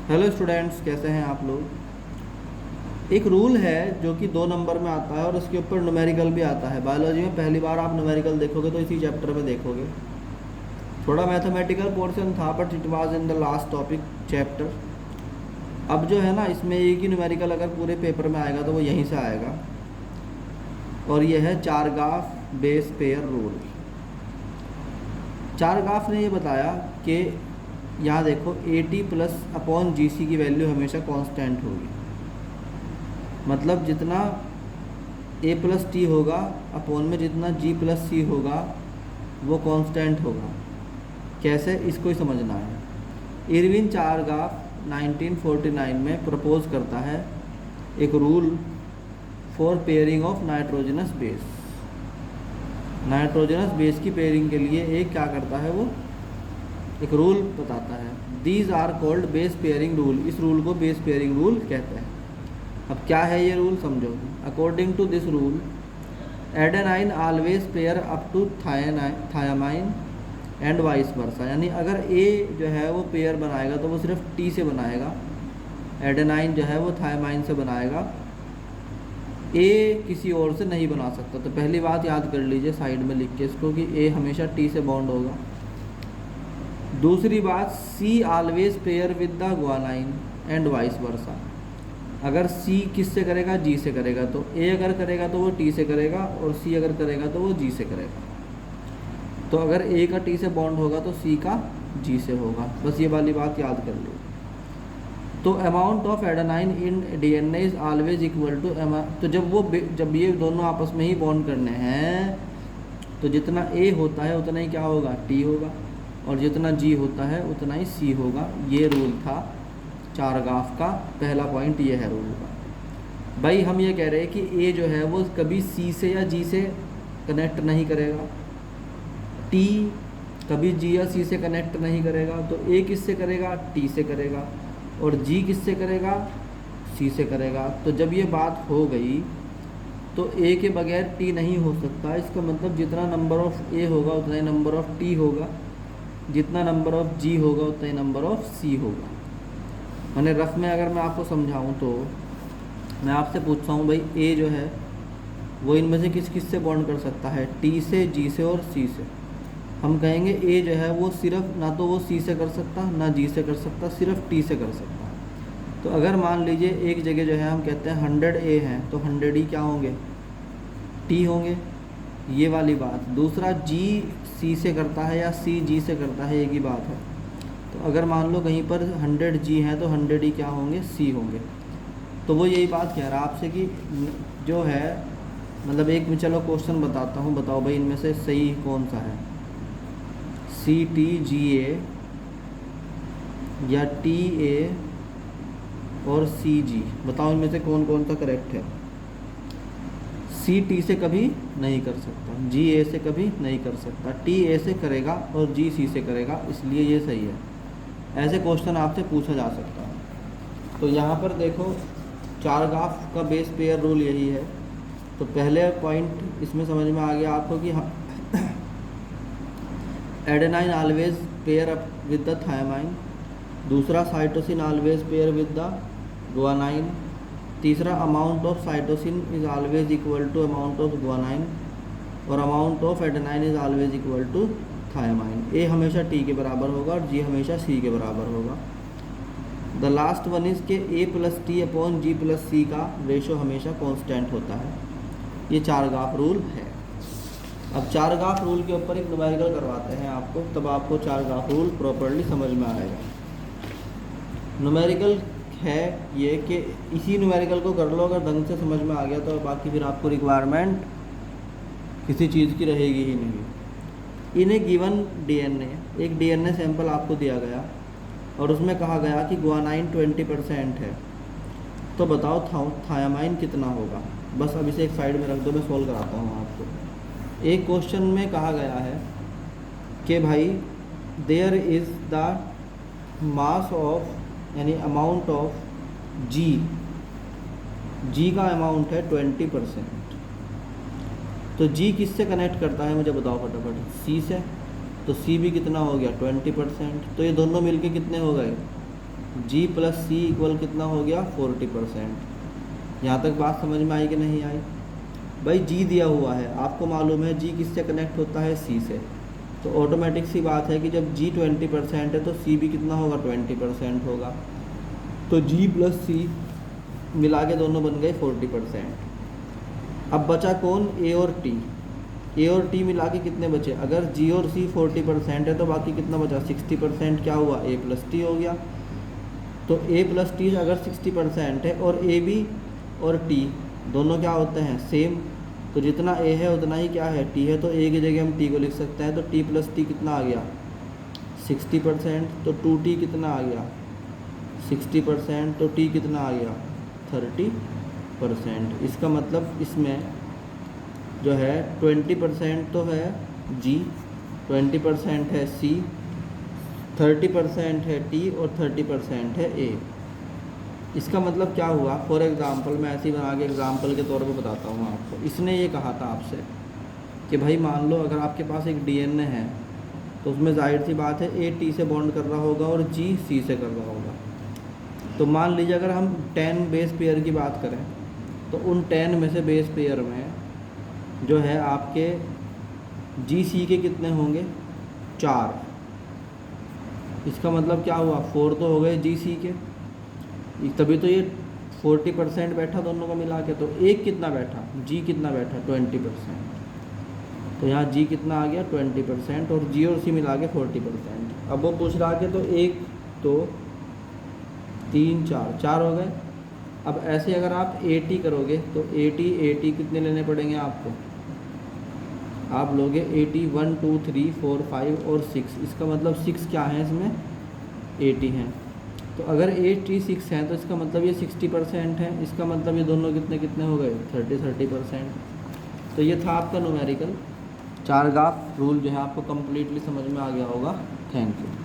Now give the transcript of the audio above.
Hello students, कैसे हैं आप लोग। एक रूल है जो कि 2 नंबर में आता है और उसके ऊपर न्यूमेरिकल भी आता है। बायोलॉजी में पहली बार आप न्यूमेरिकल देखोगे तो इसी चैप्टर में देखोगे। थोड़ा मैथमेटिकल पोर्शन था but it was in the last topic chapter. अब जो है ना, इसमें एक ही न्यूमेरिकल अगर पूरे पेपर में आएगा तो वो यहीं से आएगा, और ये है चारगाफ बेस पेयर रूल। चारगाफ ने ये बताया कि यहाँ देखो AT प्लस अपॉन GC की वैल्यू हमेशा कांस्टेंट होगी। मतलब जितना A प्लस टी होगा अपॉन में जितना G प्लस C होगा वो कांस्टेंट होगा। कैसे, इसको ही समझना है। इरविन चारगाफ 1949 में प्रपोज करता है एक rule for pairing of nitrogenous base. Nitrogenous base की पेयरिंग के लिए एक क्या करता है, वो एक रूल बताता है। These are called base pairing rule. इस रूल को बेस पेयरिंग रूल कहते हैं। अब क्या है ये रूल, समझो। According to this rule adenine always pair up to thymine and vice versa. यानी अगर ए जो है वो पेयर बनाएगा तो वो सिर्फ टी से बनाएगा, एडेनाइन जो है वो थायामाइन से बनाएगा, ए किसी और से नहीं बना सकता। तो पहली बात याद कर लीजिए साइड में लिख के इसको कि ए हमेशा टी से बॉन्ड होगा। दूसरी बात, C always pair with the guanine and vice versa. अगर सी किससे करेगा, जी से करेगा। तो ए अगर करेगा तो वो टी से करेगा, और सी अगर करेगा तो वो जी से करेगा। तो अगर ए का टी से बॉन्ड होगा तो सी का जी से होगा। बस ये वाली बात याद कर लो। तो amount of adenine in DNA is always equal to तो जब ये दोनों आपस में ही बॉन्ड करने हैं तो जितना ए होता है उतना ही क्या होगा, टी होगा, और जितना जी होता है उतना ही सी होगा। ये रूल था चारगाफ का। पहला पॉइंट ये है रूल का। भाई हम ये कह रहे हैं कि ए जो है वो कभी सी से या जी से कनेक्ट नहीं करेगा, टी कभी जी या सी से कनेक्ट नहीं करेगा। तो ए किससे करेगा, टी से करेगा, और जी किससे करेगा, सी से करेगा। तो जब ये बात हो गई तो ए के बगैर टी नहीं हो सकता। इसका मतलब जितना नंबर ऑफ़ ए होगा उतना ही नंबर ऑफ़ टी होगा, जितना नंबर ऑफ़ जी होगा उतना ही नंबर ऑफ़ सी होगा। मैंने रफ में अगर मैं आपको समझाऊं तो मैं आपसे पूछता हूं भाई ए जो है वो इनमें से किस किस से बॉन्ड कर सकता है, टी से, जी से और सी से। हम कहेंगे ए जो है वो सिर्फ ना तो वो सी से कर सकता, ना जी से कर सकता, सिर्फ टी से कर सकता। तो अगर मान लीजिए एक जगह जो है हम कहते हैं 100 ए हैं तो 100 ही क्या होंगे, टी होंगे। ये वाली बात। दूसरा, जी सी से करता है या सी जी से करता है, एक ही बात है। तो अगर मान लो कहीं पर 100 जी हैं तो 100 ही क्या होंगे, सी होंगे। तो वो यही बात कह रहा है आपसे कि जो है मतलब एक में, चलो क्वेश्चन बताता हूँ, बताओ भाई इनमें से सही कौन सा है, सी टी जी ए या टी ए और सी जी। बताओ इनमें से कौन कौन सा करेक्ट है। सी टी से कभी नहीं कर सकता, जी ए से कभी नहीं कर सकता, टी ए से करेगा और जी सी से करेगा, इसलिए ये सही है। ऐसे क्वेश्चन आपसे पूछा जा सकता है। तो यहाँ पर देखो चारगाफ का बेस पेयर रूल यही है। तो पहले पॉइंट इसमें समझ में आ गया आपको कि adenine always pair up with the thymine. दूसरा, cytosine always pair with the guanine. तीसरा, amount of cytosine is always equal to amount of guanine, और amount of adenine is always equal to thymine. A हमेशा T के बराबर होगा और जी हमेशा सी के बराबर होगा। द लास्ट वन इज़ के ए प्लस टी अपॉन जी प्लस सी का रेशो हमेशा कांस्टेंट होता है। ये चारगाफ रूल है। अब चारगाफ रूल के ऊपर एक न्यूमेरिकल करवाते हैं आपको, तब आपको चारगाफ रूल प्रॉपर्ली समझ में आएगा। न्यूमेरिकल है ये कि इसी न्यूमेरिकल को कर लो, अगर ढंग से समझ में आ गया तो बाकी फिर आपको रिक्वायरमेंट किसी चीज़ की रहेगी ही नहीं। इन ए गिवन DNA, एक DNA सैंपल आपको दिया गया और उसमें कहा गया कि ग्वानाइन 20% है। तो बताओ थायामाइन कितना होगा। बस अब इसे एक साइड में रख दो, मैं सॉल्व कराता हूँ आपको। एक क्वेश्चन में कहा गया है कि भाई there is the mass of यानी अमाउंट ऑफ जी का अमाउंट है 20%। तो जी किससे कनेक्ट करता है मुझे बताओ फटाफट, सी से। तो सी भी कितना हो गया 20%। तो ये दोनों मिलके कितने हो गए जी प्लस सी इक्वल कितना हो गया 40%। यहाँ तक बात समझ में आई कि नहीं आई? भाई जी दिया हुआ है, आपको मालूम है जी किससे कनेक्ट होता है, सी से, तो ऑटोमेटिक सी बात है कि जब जी 20% है तो सी भी कितना होगा 20% होगा। तो जी प्लस सी मिला के दोनों बन गए 40%। अब बचा कौन, ए और टी। ए और टी मिला के कितने बचे, अगर जी और सी 40% है तो बाकी कितना बचा 60%, क्या हुआ ए प्लस टी हो गया। तो ए प्लस टी अगर 60% है और ए बी और टी दोनों क्या होते हैं सेम, तो जितना ए है उतना ही क्या है टी है, तो ए की जगह हम टी को लिख सकते हैं। तो टी प्लस टी कितना आ गया 60%, तो 2t कितना आ गया 60%, तो t कितना आ गया 30%। इसका मतलब इसमें जो है 20% तो है g, 20% है c, 30% है t और 30% है a। इसका मतलब क्या हुआ, फॉर एग्ज़ाम्पल मैं ऐसे ही बना के एग्ज़ाम्पल के तौर पे बताता हूँ आपको। इसने ये कहा था आपसे कि भाई मान लो अगर आपके पास एक डीएनए है तो उसमें जाहिर सी बात है ए टी से बॉन्ड कर रहा होगा और जी सी से कर रहा होगा। तो मान लीजिए अगर हम 10 बेस पेयर की बात करें तो उन 10 में से बेस पेयर में जो है आपके जी सी के कितने होंगे 4। इसका मतलब क्या हुआ 4 तो हो गए जी सी के, तभी तो ये 40% बैठा दोनों को मिला के। तो एक कितना बैठा, जी कितना बैठा 20%, तो यहाँ जी कितना आ गया 20% और जी और सी मिला के 40%। अब वो पूछ रहा के तो 1 2 3 4 हो गए। अब ऐसे अगर आप 80 करोगे तो 80 कितने लेने पड़ेंगे आपको, आप लोगे 80 1 2 3 4 5 और 6। इसका मतलब 6 क्या है इसमें 80 हैं। तो अगर 86 हैं तो इसका मतलब ये 60% है। इसका मतलब ये दोनों कितने कितने हो गए 30%। तो ये था आपका न्यूमेरिकल 4 ग्राफ रूल जो है आपको कम्प्लीटली समझ में आ गया होगा। Thank you.